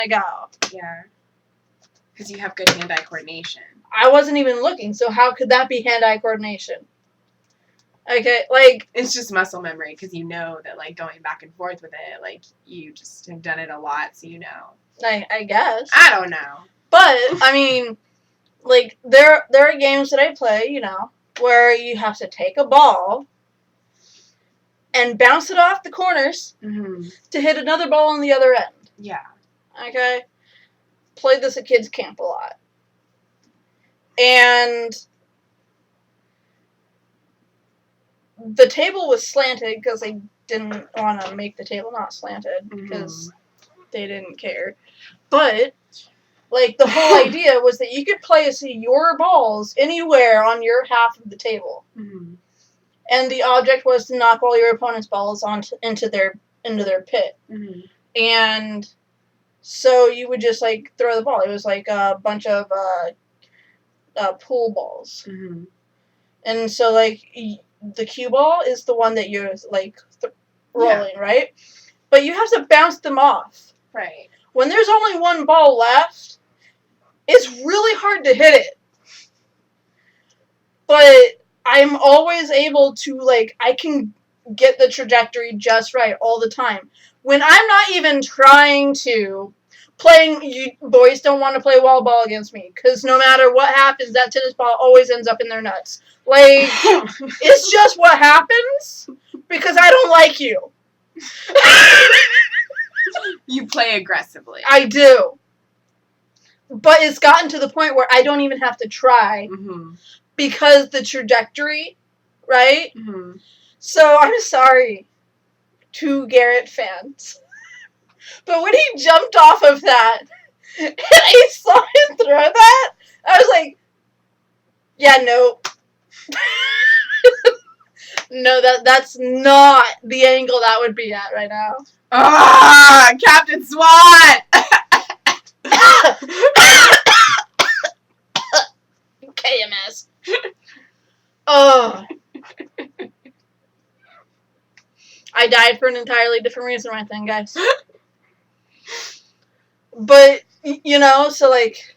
I go. Yeah. Because you have good hand-eye coordination. I wasn't even looking, so how could that be hand-eye coordination? Okay, like... It's just muscle memory, because you know that, like, going back and forth with it, like, you just have done it a lot, so you know. I guess. I don't know. But, I mean, like, there are games that I play, you know, where you have to take a ball and bounce it off the corners to hit another ball on the other end. Yeah. Okay? Played this at kids' camp a lot. And the table was slanted because they didn't want to make the table not slanted because they didn't care. But, like, the whole idea was that you could place your balls anywhere on your half of the table. And the object was to knock all your opponent's balls into their pit. And so you would just, like, throw the ball. It was like a bunch of pool balls. And so, like, the cue ball is the one that you're, like, rolling, right? But you have to bounce them off. Right. When there's only one ball left, it's really hard to hit it. But I'm always able to, like, I can get the trajectory just right all the time. When I'm not even trying to, you boys don't want to play wall ball against me, because no matter what happens, that tennis ball always ends up in their nuts. Like, it's just what happens, because I don't like you. You play aggressively. I do. But it's gotten to the point where I don't even have to try, because the trajectory, right? So I'm sorry to Garrett fans. But when he jumped off of that, and I saw him throw that, I was like, yeah, no. No, that's not the angle that would be at right now. Ah, Captain SWAT! KMS. Oh. I died for an entirely different reason right then, guys. But, you know, so, like,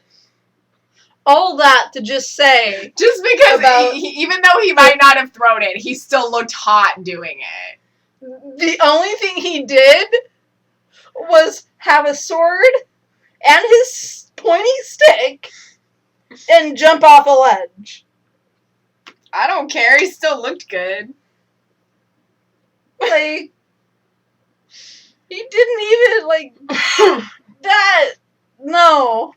all that to just say... Just because, even though he might not have thrown it, he still looked hot doing it. The only thing he did was have a sword and his pointy stick and jump off a ledge. I don't care. He still looked good. Like, he didn't even, like, that, no.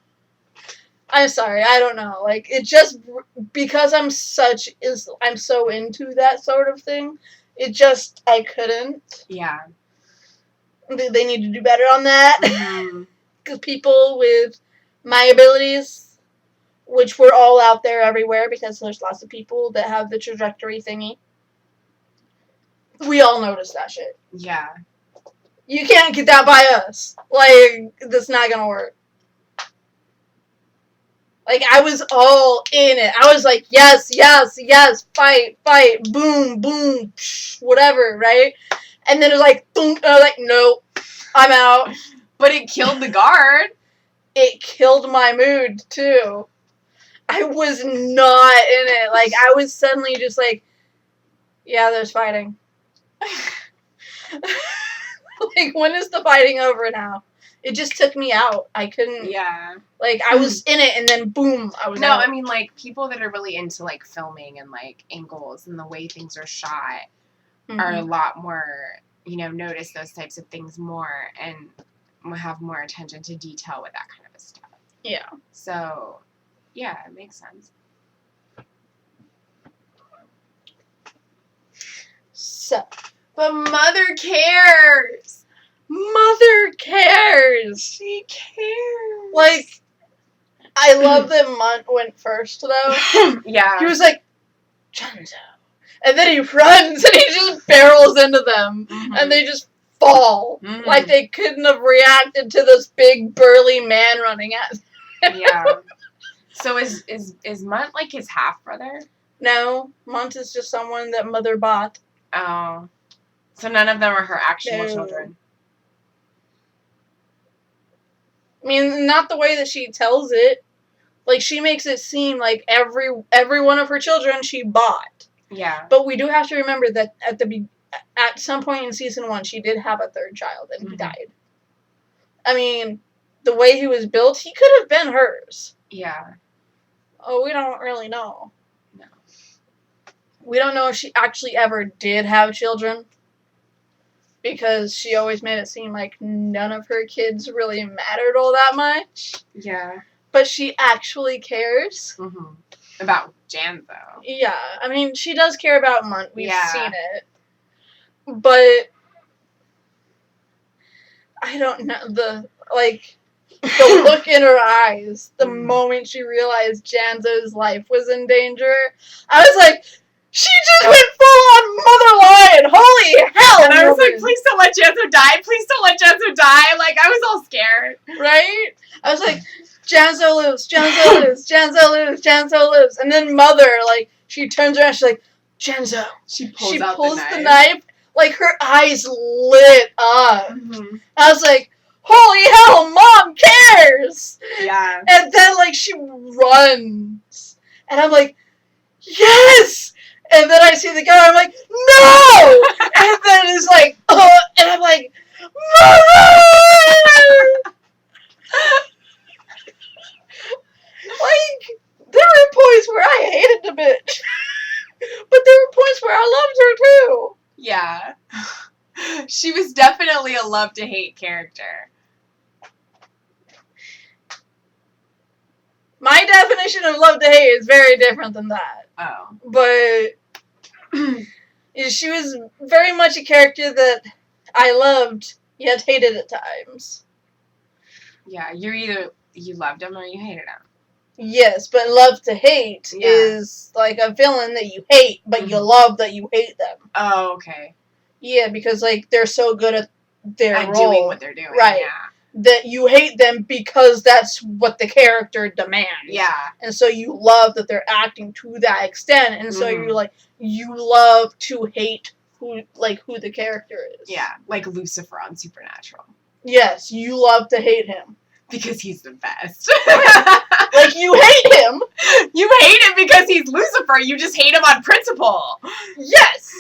I'm sorry, I don't know. Like, it just, because I'm so into that sort of thing, it just, I couldn't. Yeah. They need to do better on that. Because people with my abilities, which we're all out there everywhere, because there's lots of people that have the trajectory thingy, we all notice that shit. Yeah. You can't get that by us. Like, that's not gonna work. Like, I was all in it. I was like, yes, yes, yes, fight, fight, boom, boom, psh, whatever, right? And then it was like, boom, and I was like, nope, I'm out. But it killed the guard. It killed my mood, too. I was not in it. Like, I was suddenly just like, yeah, there's fighting. Like, when is the fighting over now? It just took me out. I couldn't. Yeah. Like, I was in it, and then boom, I was out. I mean, like, people that are really into, like, filming and, like, angles and the way things are shot are a lot more, you know, notice those types of things more and have more attention to detail with that kind of stuff. Yeah. So, yeah, it makes sense. So. But Mother cares. Mother cares. She cares. Like, I love that Munt went first, though. Yeah. He was like, Chunzo. And then he runs and he just barrels into them. And they just fall. Like they couldn't have reacted to this big burly man running at them. Yeah. So is Munt like his half brother? No. Munt is just someone that Mother bought. Oh. So none of them are her actual children. I mean, not the way that she tells it. Like, she makes it seem like every one of her children she bought. Yeah. But we do have to remember that at some point in season 1, she did have a third child, and he died. I mean, the way he was built, he could have been hers. Yeah. Oh, we don't really know. No. We don't know if she actually ever did have children. Because she always made it seem like none of her kids really mattered all that much. Yeah. But she actually cares. Mm-hmm. About Janzo. Yeah, I mean, she does care about Munt. We've seen it. But I don't know, the look in her eyes the moment she realized Janzo's life was in danger. I was like, she just went full on Mother Lion. Holy hell! And I was like, please don't let Janzo die. Please don't let Janzo die. Like, I was all scared. Right? I was like, Janzo lives, Janzo lives, Janzo lives, Janzo lives. And then Mother, like, she turns around, she's like, Janzo. She pulls the knife. Like, her eyes lit up. Mm-hmm. I was like, holy hell, Mom cares! Yeah. And then, like, she runs. And I'm like, yes! And then I see the gun, I'm like, no! And then it's like, and I'm like, Mother! Like, there were points where I hated the bitch. But there were points where I loved her, too. Yeah. She was definitely a love-to-hate character. My definition of love to hate is very different than that. Oh. But she was very much a character that I loved, yet hated at times. Yeah, you loved him or you hated him. Yes, but love to hate is like a villain that you hate, but you love that you hate them. Oh, okay. Yeah, because, like, they're so good at their role. Doing what they're doing. Right. Yeah. That you hate them because that's what the character demands. Yeah. And so you love that they're acting to that extent, and so you're like, you love to hate who the character is. Yeah, like Lucifer on Supernatural. Yes, you love to hate him. Because he's the best. Like, you hate him. You hate him because he's Lucifer. You just hate him on principle. Yes.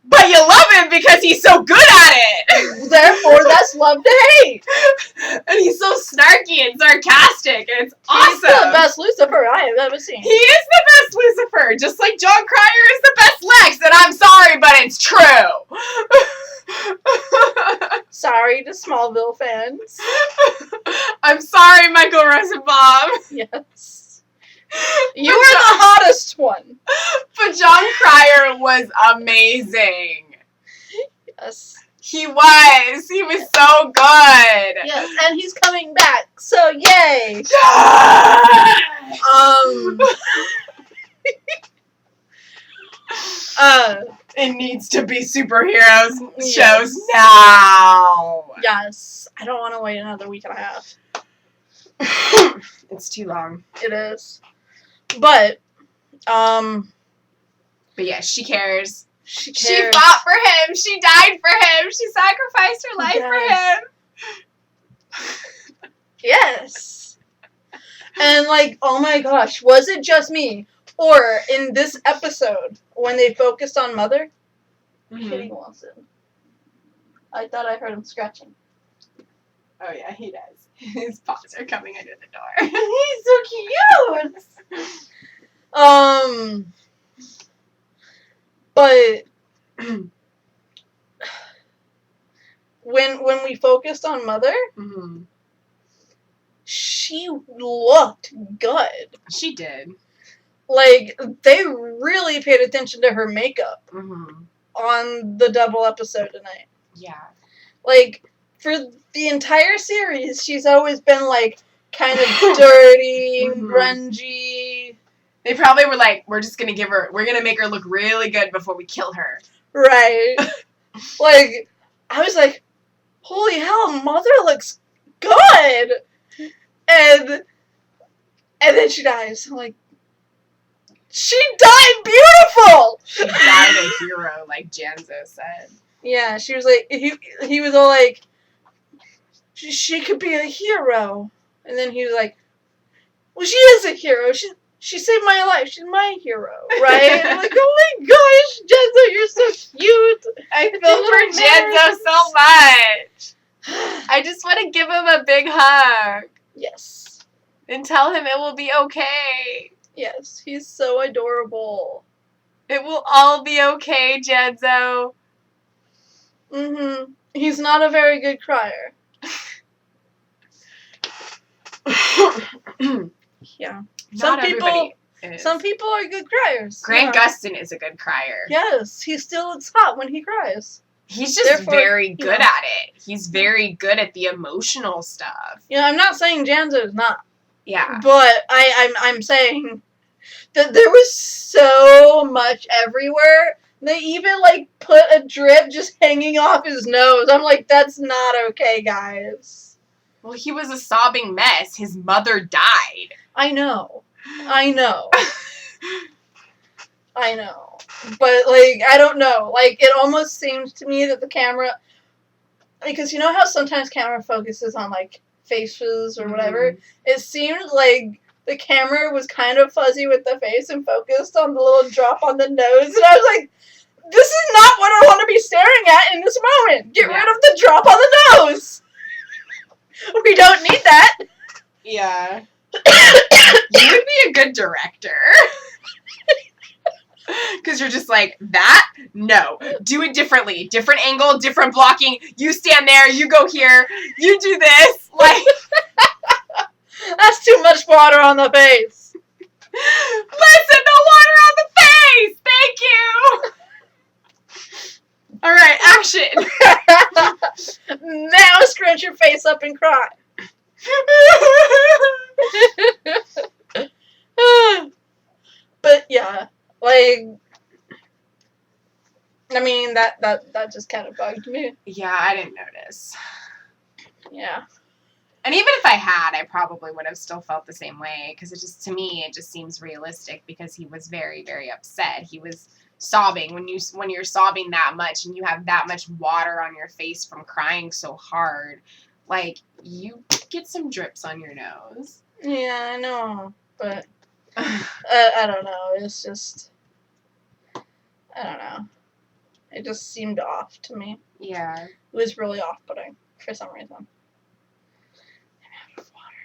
But you love him because he's so good at it. Therefore, that's love to hate. And he's so snarky and sarcastic, and it's awesome. He's the best Lucifer I have ever seen. He is the best Lucifer, just like John Cryer is the best Lex, and I'm sorry, but it's true. Sorry to Smallville fans. I'm sorry, Michael Rosenbaum. Yes. You were the hottest one. But John Cryer was amazing. Yes. He was. He was so good. Yes, and he's coming back, so yay! It needs to be superheroes Yes. shows now. Yes. I don't want to wait another week and a half. It's too long. It is. But yeah, she cares. She She cares. fought for him. She died for him. She sacrificed her life for him. Yes. And, like, oh my gosh, was it just me? Or, in this episode, when they focused on Mother? Kitty wants it. I thought I heard him scratching. Oh yeah, he does. His paws are coming under the door. He's so cute! But when we focused on Mother, she looked good. She did. Like, they really paid attention to her makeup on the double episode tonight. Yeah. Like, for the entire series, she's always been, like, kind of dirty, grungy. They probably were like, we're gonna make her look really good before we kill her. Right. Like, I was like, holy hell, Mother looks good! And then she dies. I'm like, she died beautiful! She died a hero, like Janzo said. Yeah, she was like, he was all like, she could be a hero. And then he was like, well, she is a hero. She saved my life. She's my hero, right? And I'm like, oh my gosh, Jenzo, you're so cute. I feel for Jenzo so much. I just want to give him a big hug. Yes. And tell him it will be okay. Yes, he's so adorable. It will all be okay, Jenzo. Mm-hmm. He's not a very good crier. Yeah. Some people are good criers. Grant Gustin is a good crier. Yes, he still looks hot when he cries. He's just very good at it. He's very good at the emotional stuff. I'm not saying Janzo is not. Yeah. But I'm saying that there was so much everywhere. They even, like, put a drip just hanging off his nose. I'm like, that's not okay, guys. Well, he was a sobbing mess. His mother died. I know. I know. But, like, I don't know. Like, it almost seems to me that the camera... Because you know how sometimes camera focuses on, like, faces or whatever? It seemed like the camera was kind of fuzzy with the face and focused on the little drop on the nose. And I was like, this is not what I want to be staring at in this moment. Get rid of the drop on the nose. We don't need that. Yeah. You would be a good director. Because you're just like, that? No. Do it differently. Different angle, different blocking. You stand there, you go here, you do this. Like, that's too much water on the face. Listen, no water on the face! Thank you! Alright, action! Now scrunch your face up and cry. But yeah, like, I mean, that just kind of bugged me. Yeah, I didn't notice. Yeah. And even if I had, I probably would have still felt the same way, because to me, it just seems realistic, because he was very, very upset. He was sobbing. When you're sobbing that much and you have that much water on your face from crying so hard, like, you get some drips on your nose. Yeah, I know, but I don't know. It's just, I don't know. It just seemed off to me. Yeah. It was really off-putting for some reason. I'm out of water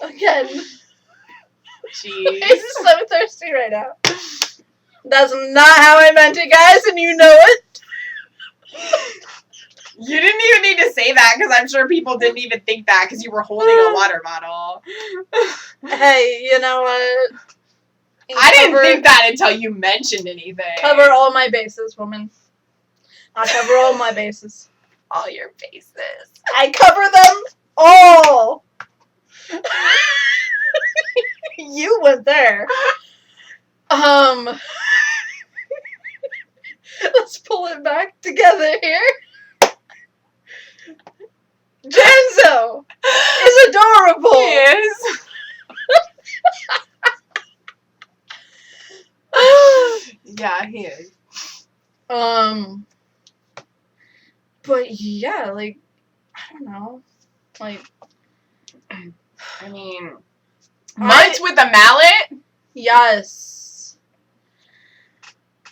again. Jeez. I'm so thirsty right now. That's not how I meant it, guys, and you know it. You didn't even need to say that, because I'm sure people didn't even think that, because you were holding a water bottle. Hey, you know what? I didn't think that until you mentioned anything. Cover all my bases, woman. I cover all my bases. All your bases. I cover them all. You went there. Let's pull it back together here. Janzo is adorable. He is. Yeah, he is. But yeah, like, I don't know. Like, I mean, Mutt with a mallet? Yes.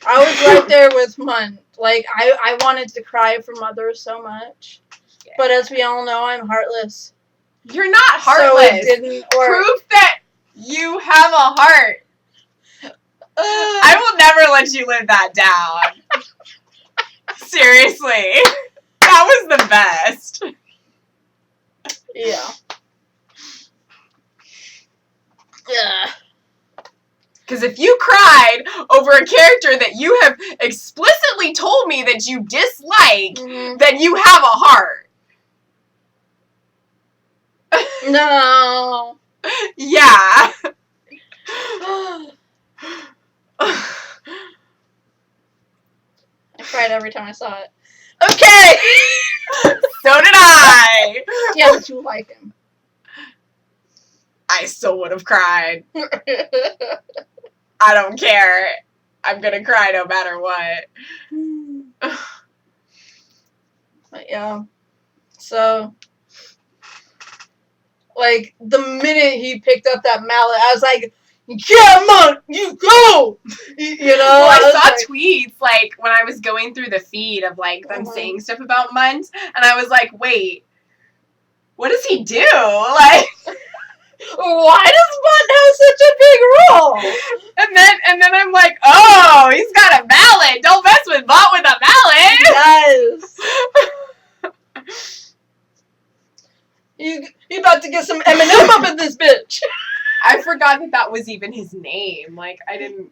I was right there with Mutt. Like, I wanted to cry for Mother so much. Yeah. But as we all know, I'm heartless. You're not heartless. So it didn't work. Proof that you have a heart. I will never let you live that down. Seriously. That was the best. Yeah. Yeah. Because if you cried over a character that you have explicitly told me that you dislike, then you have a heart. No. Yeah. I cried every time I saw it. Okay! So did I! Yeah, but you like him. I still would have cried. I don't care. I'm gonna cry no matter what. But yeah. So, Like, the minute he picked up that mallet, I was like, yeah, Munt, you go! You know? Well, I saw like, tweets, like, when I was going through the feed of, like, them saying stuff about Munt, and I was like, wait, what does he do? Like, why does Munt have such a big role? And then I'm like, oh, he's got a mallet. Don't mess with Munt with a mallet. Yes. You about to get some Eminem up in this bitch. I forgot that was even his name. Like, I didn't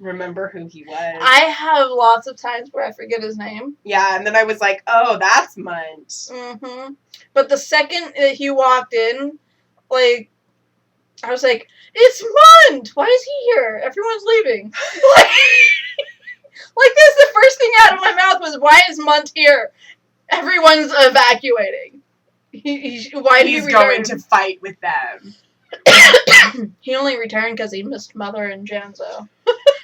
remember who he was. I have lots of times where I forget his name. Yeah, and then I was like, oh, that's Munt. Mm-hmm. But the second that he walked in, like, I was like, it's Munt! Why is he here? Everyone's leaving. Like, that's the first thing out of my mouth was, why is Munt here? Everyone's evacuating. He's going to fight with them. He only returned because he missed Mother and Janzo.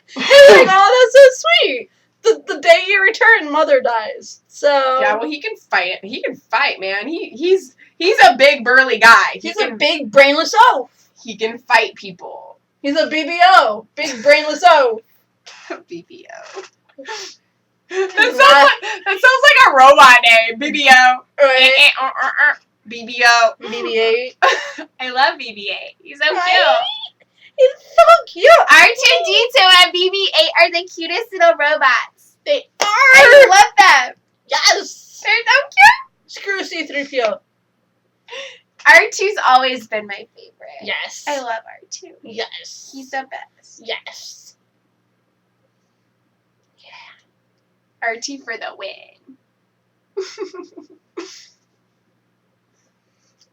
He's like, oh, that's so sweet. The day you return, Mother dies. So yeah, well, he can fight. He can fight, man. He's a big burly guy. He's a big brainless oaf. He can fight people. He's a BBO, big brainless oaf. BBO. That sounds like a robot name. BBO. Right. BBO. BB-8. I love BB-8. He's so cute. He's so cute. R2-D2 and BB-8 are the cutest little robots. They are. I love them. Yes. They're so cute. Screw C-3PO. R2's always been my favorite. Yes. I love R2. Yes. He's the best. Yes. Yeah. R2 for the win.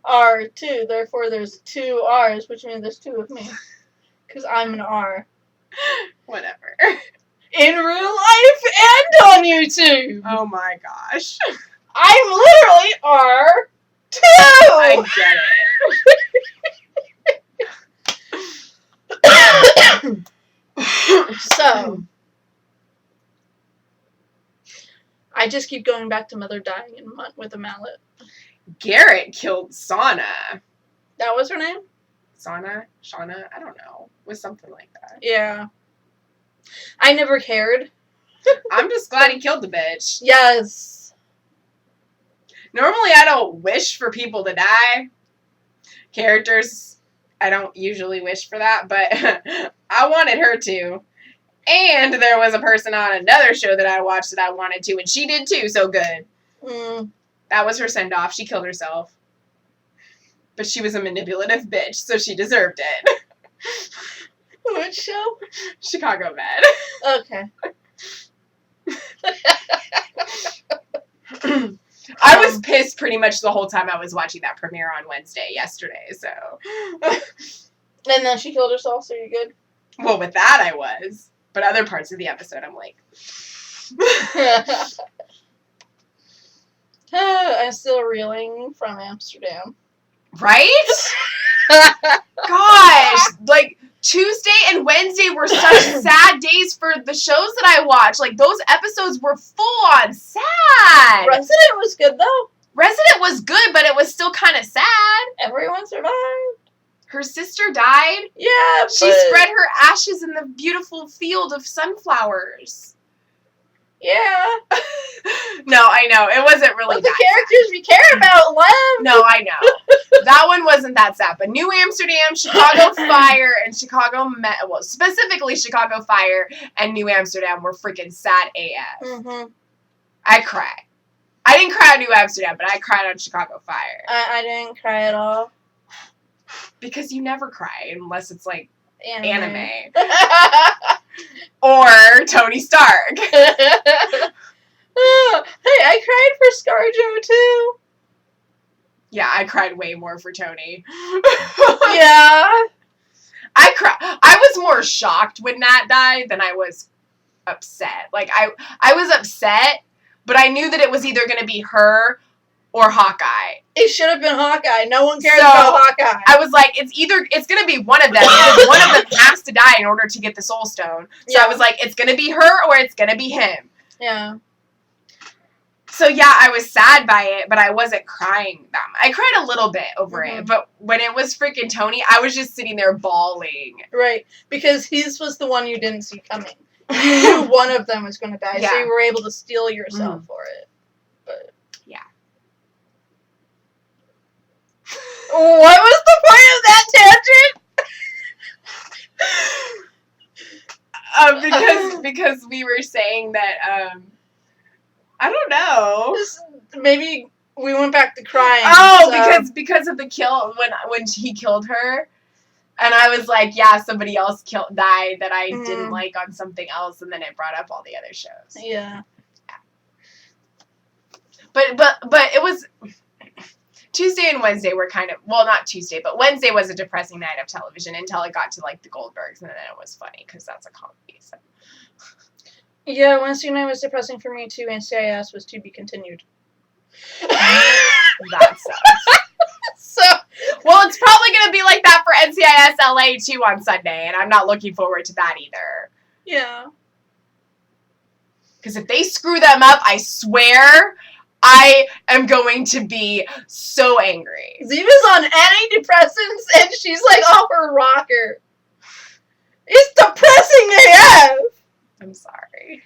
R2, therefore there's 2 R's, which means there's 2 of me. Because I'm an R. Whatever. In real life and on YouTube. Oh my gosh. I'm literally R2! I get it. So, I just keep going back to Mother dying in with a mallet. Garrett killed Sauna. That was her name? Shauna? I don't know. It was something like that. Yeah. I never cared. I'm just glad he killed the bitch. Yes. Normally I don't wish for people to die. Characters, I don't usually wish for that, but I wanted her to. And there was a person on another show that I watched that I wanted to, and she did too, so good. That was her send-off. She killed herself. But she was a manipulative bitch, so she deserved it. What show? Chicago Med. Okay. I was pissed pretty much the whole time I was watching that premiere on Wednesday yesterday, so. And then she killed herself, so you're good? Well, with that I was. But other parts of the episode, I'm like. I'm still reeling from Amsterdam. Right? Gosh, like Tuesday and Wednesday were such sad days for the shows that I watched. Like those episodes were full on sad. Resident was good though. Resident was good, but it was still kind of sad. Everyone survived. Her sister died. Yeah, she spread her ashes in the beautiful field of sunflowers. Yeah. No, I know. It wasn't really but the characters we cared about left. No, I know. That one wasn't that sad. But New Amsterdam, Chicago Fire, and Chicago well, specifically Chicago Fire and New Amsterdam were freaking sad AF. Mm-hmm. I cried. I didn't cry on New Amsterdam, but I cried on Chicago Fire. I didn't cry at all. Because you never cry unless it's like anime. Or Tony Stark. Oh, hey, I cried for ScarJo too. Yeah, I cried way more for Tony. Yeah. I was more shocked when Nat died than I was upset. Like I was upset, but I knew that it was either going to be her or Hawkeye. It should have been Hawkeye. No one cares about Hawkeye. I was like, it's going to be one of them. Because one of them has to die in order to get the Soul Stone. So yeah. I was like, it's going to be her or it's going to be him. Yeah. So yeah, I was sad by it, but I wasn't crying that much. I cried a little bit over it, but when it was freaking Tony, I was just sitting there bawling. Right, because his was the one you didn't see coming. You knew one of them was going to die, so you were able to steel yourself for it. But yeah. What was the point of that tangent? Because we were saying that I don't know. Maybe we went back to crying. Oh, because of the kill when he killed her, and I was like, yeah, somebody else died that I didn't like on something else, and then it brought up all the other shows. Yeah. But it was Tuesday and Wednesday were kind of, well, not Tuesday, but Wednesday was a depressing night of television until it got to like the Goldbergs, and then it was funny because that's a comedy. So. Yeah, Wednesday night was depressing for me too, and NCIS was to be continued. That sucks. Well, it's probably going to be like that for NCIS LA too on Sunday, and I'm not looking forward to that either. Yeah. Because if they screw them up, I swear I am going to be so angry. Ziva's on antidepressants, and she's like off her rocker. It's depressing AF! I'm sorry.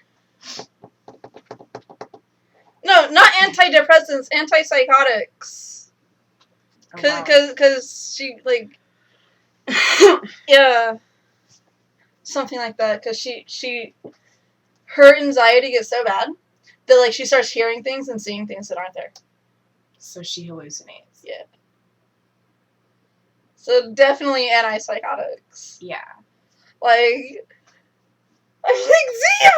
No, not antidepressants, antipsychotics. Cause she, like, yeah, something like that, cause her anxiety gets so bad that, like, she starts hearing things and seeing things that aren't there. So she hallucinates. Yeah. So definitely antipsychotics. Yeah. Like, I'm like,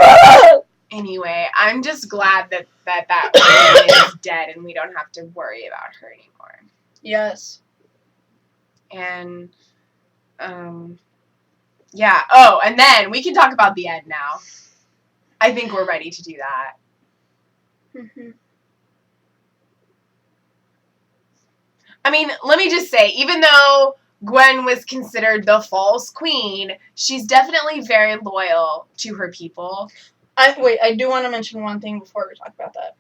Ziva! Anyway, I'm just glad that woman is dead and we don't have to worry about her anymore. Yes. And, yeah. Oh, and then we can talk about the end now. I think we're ready to do that. Mm-hmm. I mean, let me just say, even though Gwen was considered the false queen, she's definitely very loyal to her people. I do want to mention one thing before we talk about that.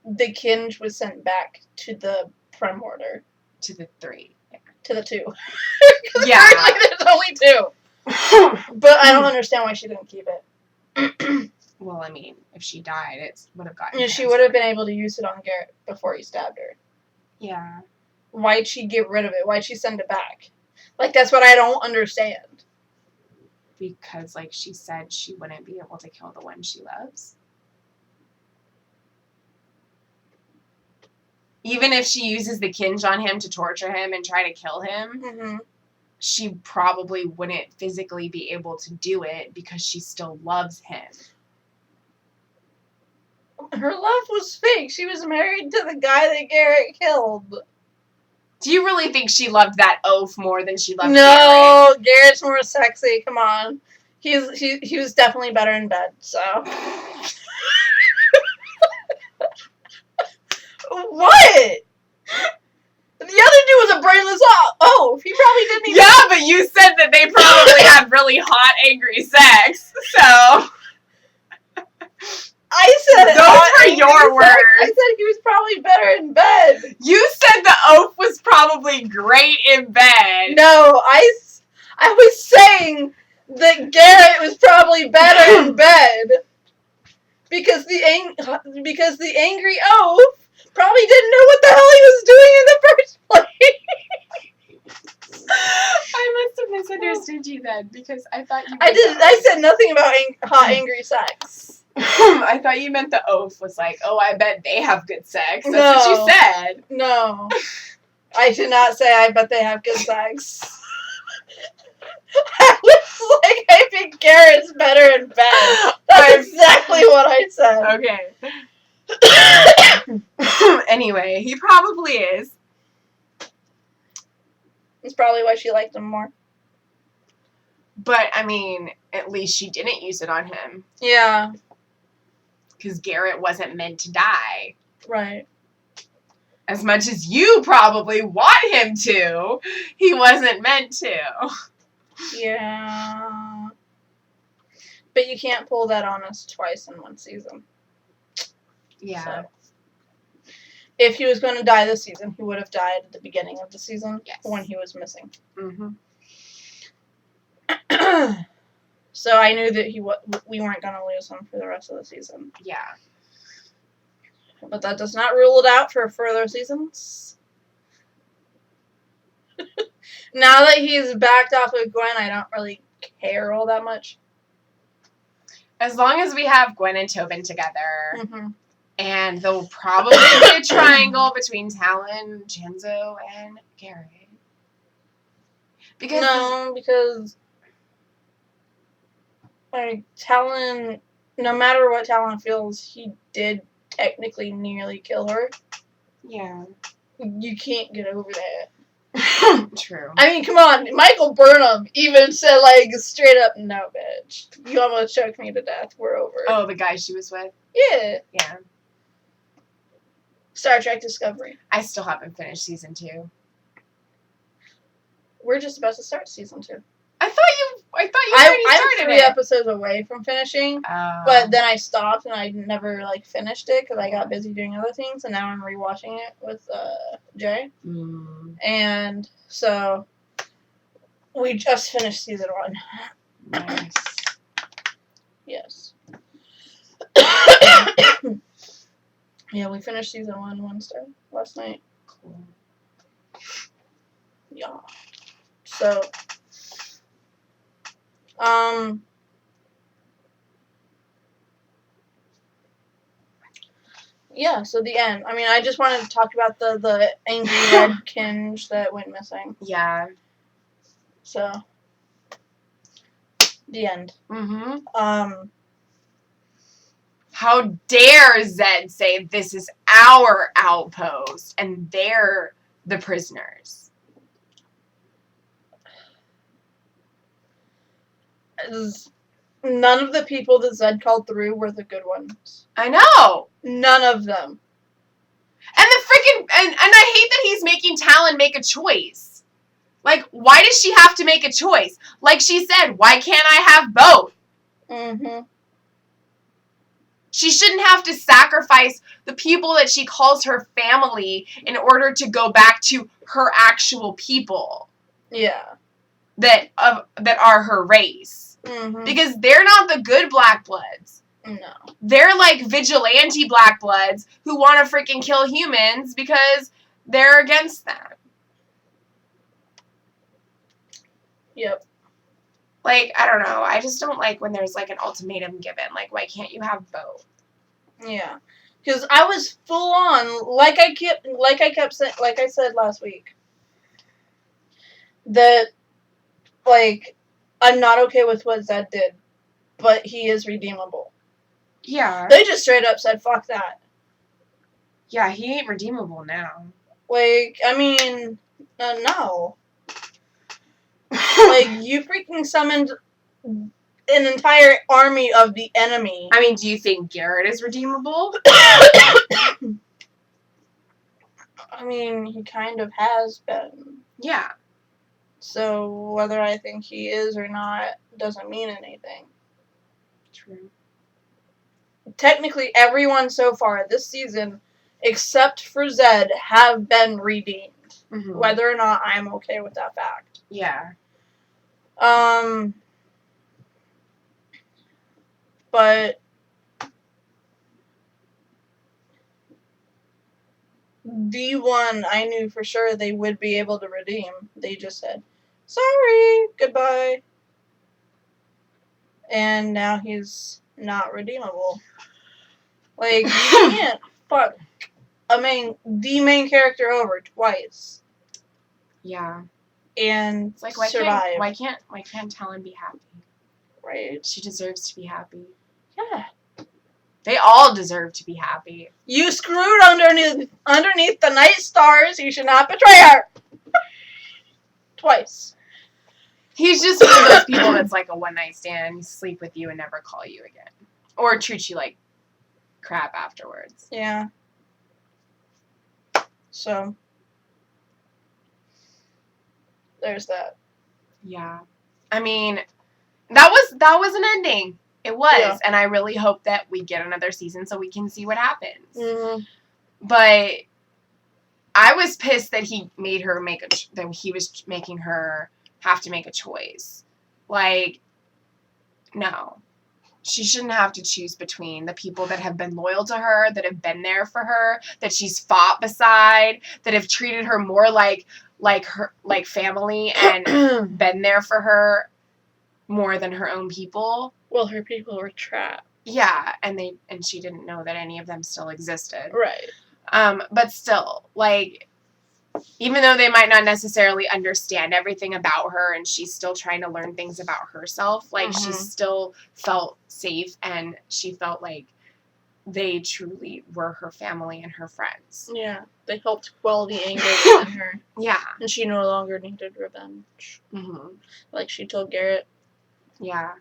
The Kinge was sent back to the Prem Order. To the 3. Yeah. To the 2. Yeah. Apparently there's only 2. But I don't understand why she didn't keep it. Well, I mean, if she died, it would have gotten. Yeah, she would have been able to use it on Garrett before he stabbed her. Yeah. Why'd she get rid of it? Why'd she send it back? Like, that's what I don't understand. Because, like she said, she wouldn't be able to kill the one she loves. Even if she uses the Kinge on him to torture him and try to kill him, she probably wouldn't physically be able to do it because she still loves him. Her love was fake. She was married to the guy that Garrett killed. Do you really think she loved that oaf more than she loved Garrett? No, Garrett's more sexy. Come on. He was definitely better in bed, so. What? The other dude was a brainless oaf. He probably didn't even... Yeah, but you said that they probably had really hot, angry sex, so... I said those were your words. I said he was probably better in bed. You said the oaf was probably great in bed. No, I was saying that Garrett was probably better in bed because the angry oaf probably didn't know what the hell he was doing in the first place. I must have misunderstood you then because I thought you. I said nothing about hot, angry sex. I thought you meant the oaf was like, oh, I bet they have good sex. That's what you said. No. I did not say I bet they have good sex. I was like, I think Garrett's better in bed. That's exactly what I said. Okay. Anyway, he probably is. That's probably why she liked him more. But, I mean, at least she didn't use it on him. Yeah. Because Garrett wasn't meant to die. Right. As much as you probably want him to, he wasn't meant to. Yeah. But you can't pull that on us twice in one season. Yeah. So, if he was going to die this season, he would have died at the beginning of the season when he was missing. Mm-hmm. So I knew that we weren't going to lose him for the rest of the season. Yeah. But that does not rule it out for further seasons. Now that he's backed off of Gwen, I don't really care all that much. As long as we have Gwen and Tobin together, Mm-hmm. and there will probably be a triangle between Talon, Janzo, and Garrett. Because like Talon, no matter what Talon feels, he did technically nearly kill her. Yeah. You can't get over that. True. I mean, come on. Michael Burnham even said, like, straight up, no, bitch. You almost choked me to death. We're over. Oh, the guy she was with? Yeah. Yeah. Star Trek Discovery. I still haven't finished season 2. We're just about to start season 2. I thought you already I'm started 3 it. episodes away from finishing, but then I stopped and I never, like, finished it because I got busy doing other things, and now I'm rewatching it with Jay. Mm. And so we just finished season 1. Nice. Yes. Yeah, we finished season 1 Wednesday last night. Cool. Yeah. So, yeah, so the end. I mean, I just wanted to talk about the angry red kinge that went missing. Yeah. So, the end. Mm-hmm. How dare Zed say this is our outpost and they're the prisoners? None of the people that Zed called through were the good ones. I know. None of them. And the freaking and I hate that he's making Talon make a choice. Like, why does she have to make a choice? Like she said, why can't I have both? Mm-hmm. She shouldn't have to sacrifice the people that she calls her family in order to go back to her actual people. Yeah. That are her race. Mm-hmm. Because they're not the good Black Bloods. No. They're like vigilante Black Bloods who want to freaking kill humans because they're against them. Yep. Like, I don't know. I just don't like when there's like an ultimatum given. Like, why can't you have both? Yeah. Because I was full on, like I said last week, that, like, I'm not okay with what Zed did, but he is redeemable. Yeah. They just straight up said, fuck that. Yeah, he ain't redeemable now. Like, I mean, no. Like, you freaking summoned an entire army of the enemy. I mean, do you think Garrett is redeemable? I mean, he kind of has been. Yeah. So, whether I think he is or not doesn't mean anything. True. Technically, everyone so far this season, except for Zed, have been redeemed. Mm-hmm. Whether or not I'm okay with that fact. Yeah. But the one I knew for sure they would be able to redeem. They just said, sorry, goodbye. And now he's not redeemable. Like, you can't fuck the main character over twice. Yeah. And it's like, survive. Why can't Talon be happy? Right. She deserves to be happy. Yeah. They all deserve to be happy. You screwed underneath the night stars. You should not betray her. Twice. He's just one of those people that's like a one-night stand, sleep with you and never call you again. Or treat you like crap afterwards. Yeah. So, there's that. Yeah. I mean, that was an ending. It was, Yeah. and I really hope that we get another season so we can see what happens. Mm-hmm. But I was pissed that he made her that he was making her have to make a choice. Like, no. She shouldn't have to choose between the people that have been loyal to her, that have been there for her, that she's fought beside, that have treated her more like family and been there for her more than her own people. Well, her people were trapped. Yeah, and she didn't know that any of them still existed. Right. But still, like, even though they might not necessarily understand everything about her and she's still trying to learn things about herself, like, she still felt safe and she felt like they truly were her family and her friends. Yeah, they helped quell the anger within her. Yeah. And she no longer needed revenge. Mm-hmm. Like she told Garrett. Yeah.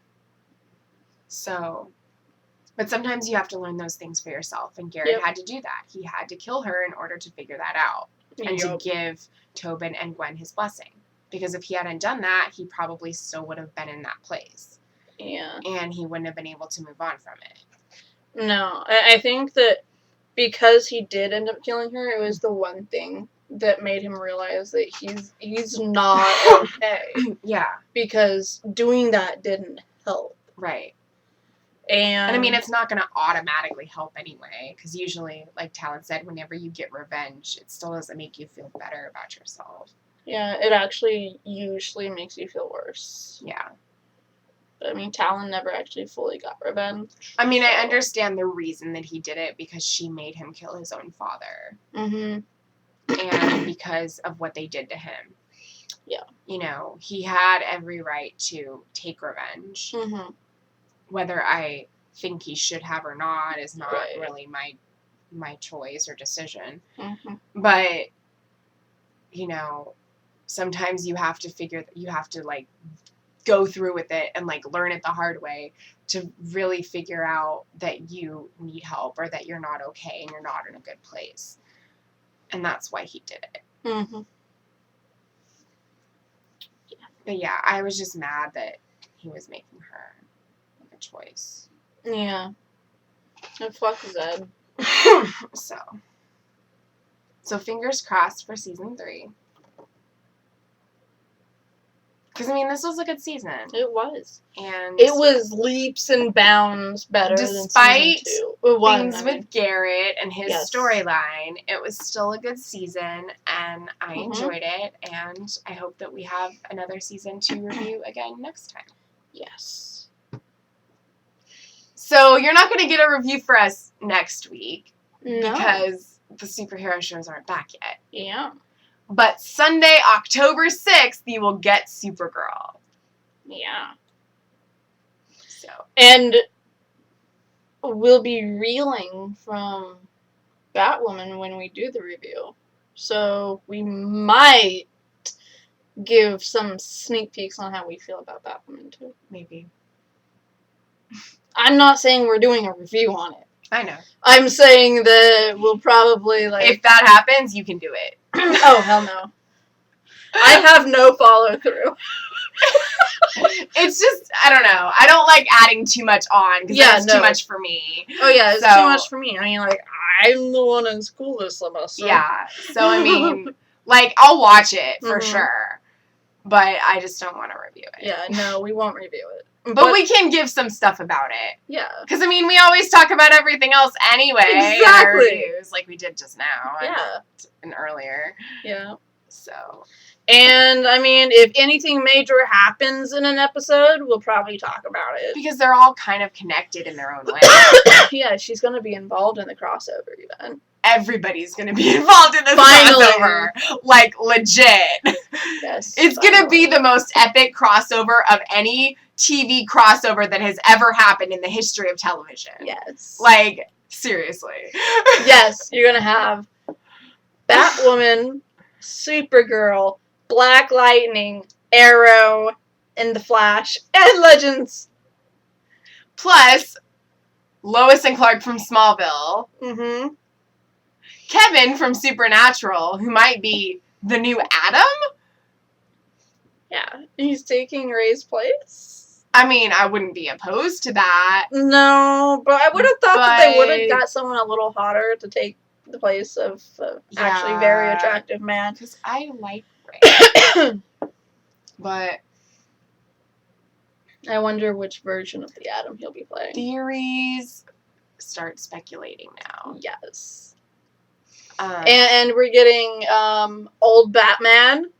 So, but sometimes you have to learn those things for yourself, and Garrett had to do that. He had to kill her in order to figure that out. And to give Tobin and Gwen his blessing. Because if he hadn't done that, he probably still would have been in that place. Yeah. And he wouldn't have been able to move on from it. No. I think that because he did end up killing her, it was the one thing that made him realize that he's not okay. Yeah. Because doing that didn't help. Right. And I mean, it's not going to automatically help anyway, because usually, like Talon said, whenever you get revenge, it still doesn't make you feel better about yourself. Yeah, it actually usually makes you feel worse. Yeah. But, I mean, Talon never actually fully got revenge. I mean, I understand the reason that he did it, because she made him kill his own father. Mm-hmm. And because of what they did to him. Yeah. You know, he had every right to take revenge. Mm-hmm. Whether I think he should have or not is not Right. really my choice or decision. Mm-hmm. But, you know, sometimes you have to like go through with it and like learn it the hard way to really figure out that you need help or that you're not okay and you're not in a good place. And that's why he did it. Mm-hmm. Yeah. But yeah, I was just mad that he was making her make a choice. Yeah. And fuck Zed. So fingers crossed for season 3. Because, I mean, this was a good season. It was. And it was leaps and bounds better despite than season 2. It was, things with Garrett and his storyline, it was still a good season, and I enjoyed it, and I hope that we have another season to review again next time. Yes. So you're not going to get a review for us next week No. because the superhero shows aren't back yet. Yeah. But Sunday, October 6th, you will get Supergirl. Yeah. So. And we'll be reeling from Batwoman when we do the review. So we might give some sneak peeks on how we feel about Batwoman too. Maybe. I'm not saying we're doing a review on it. I know. I'm saying that we'll probably if that happens, you can do it. Oh, hell no. I have no follow through. It's just, I don't know. I don't like adding too much on because that's too much for me. Oh, yeah, it's too much for me. I mean, like, I'm the one in school this semester. Yeah. So, I mean, like, I'll watch it for sure. But I just don't want to review it. Yeah, no, we won't review it. But we can give some stuff about it. Yeah. Because, I mean, we always talk about everything else anyway. Exactly. In our reviews, like we did just now. Yeah. And earlier. Yeah. So. And, I mean, if anything major happens in an episode, we'll probably talk about it. Because they're all kind of connected in their own way. Yeah, she's going to be involved in the crossover event. Everybody's going to be involved in this crossover. Like, legit. Yes. It's going to be the most epic crossover of any TV crossover that has ever happened in the history of television. Yes. Like, seriously. Yes, you're going to have Batwoman, Supergirl, Black Lightning, Arrow, and The Flash, and Legends. Plus, Lois and Clark from Smallville. Mm-hmm. Kevin from Supernatural, who might be the new Adam? Yeah, he's taking Ray's place. I mean, I wouldn't be opposed to that. No, but I would have thought that they would have got someone a little hotter to take the place of actually very attractive man. Because I like Ray. But I wonder which version of the Atom he'll be playing. Theories start speculating now. Yes. And we're getting old Batman.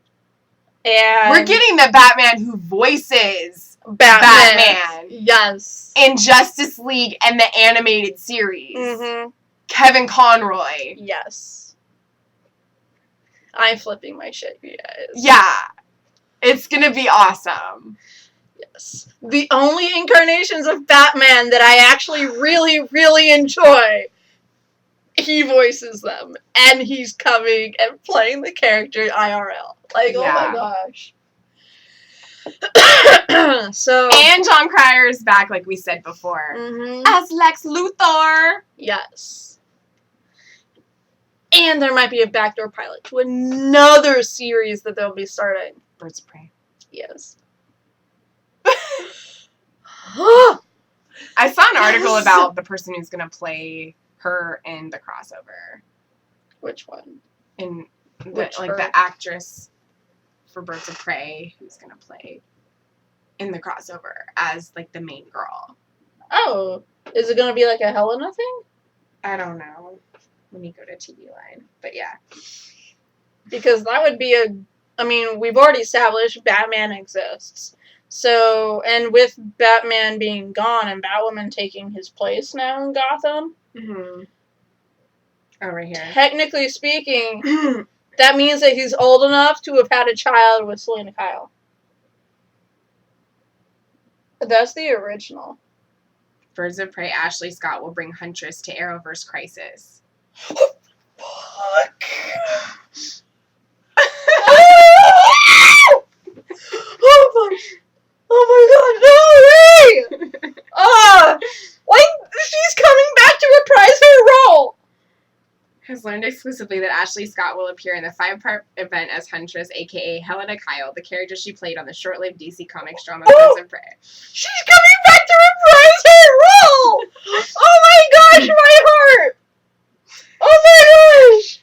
And we're getting the Batman who voices Batman. Yes. In Justice League and the animated series. Mm-hmm. Kevin Conroy. Yes. I'm flipping my shit, you guys. Yeah. It's gonna be awesome. Yes. The only incarnations of Batman that I actually really, really enjoy, he voices them. And he's coming and playing the character IRL. Like, oh my gosh. So. And John Cryer is back, like we said before. Mm-hmm. As Lex Luthor. Yes. And there might be a backdoor pilot to another series that they'll be starting. Birds of Prey. Yes. I saw an article about the person who's going to play her in the crossover. Which one? In the, Which like her? the actress for Birds of Prey who's going to play in the crossover as like the main girl. Oh, is it going to be like a Helena thing? I don't know. Let me go to TV Line. But yeah. Because that would be I mean, we've already established Batman exists. So, and with Batman being gone and Batwoman taking his place now in Gotham. Mm-hmm. Oh, right here. Technically speaking, that means that he's old enough to have had a child with Selena Kyle. That's the original. Birds of Prey, Ashley Scott will bring Huntress to Arrowverse Crisis. Fuck. Oh my god, no way! Like, she's coming back to reprise her role! Has learned exclusively that Ashley Scott will appear in the 5-part event as Huntress, aka Helena Kyle, the character she played on the short-lived DC Comics drama Birds of Prey. She's coming back to reprise her role! Oh my gosh, my heart! Oh my gosh!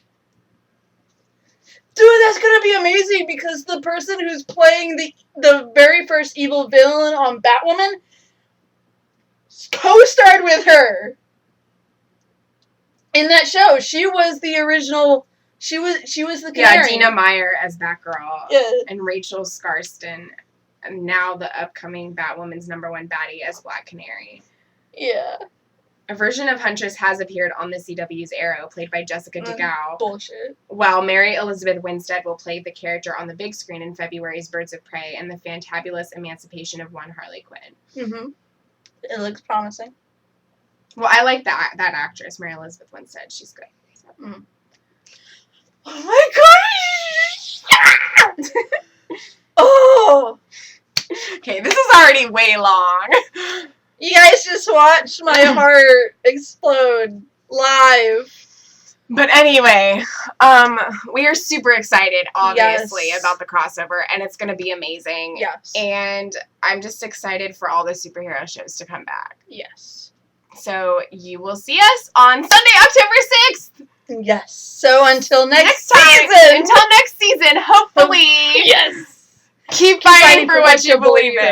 Dude, that's gonna be amazing because the person who's playing the very first evil villain on Batwoman co-starred with her in that show. She was the original. She was the Canary. Yeah, Dina Meyer as Batgirl. Yeah. And Rachel Scarston, and now the upcoming Batwoman's #1 baddie as Black Canary. Yeah. A version of Huntress has appeared on the CW's Arrow, played by Jessica DeGao. Bullshit. While Mary Elizabeth Winstead will play the character on the big screen in February's Birds of Prey and the fantabulous emancipation of one Harley Quinn. Mm-hmm. It looks promising. Well, I like that actress, Mary Elizabeth Winstead. She's good. So. Mm. Oh my gosh! Oh! Okay, this is already way long. You guys just watched my heart explode live. But anyway, we are super excited, obviously, about the crossover, and it's going to be amazing. Yes. And I'm just excited for all the superhero shows to come back. Yes. So you will see us on Sunday, October 6th. Yes. So until next season. Until next season, hopefully. Yes. Keep fighting for what you believe in.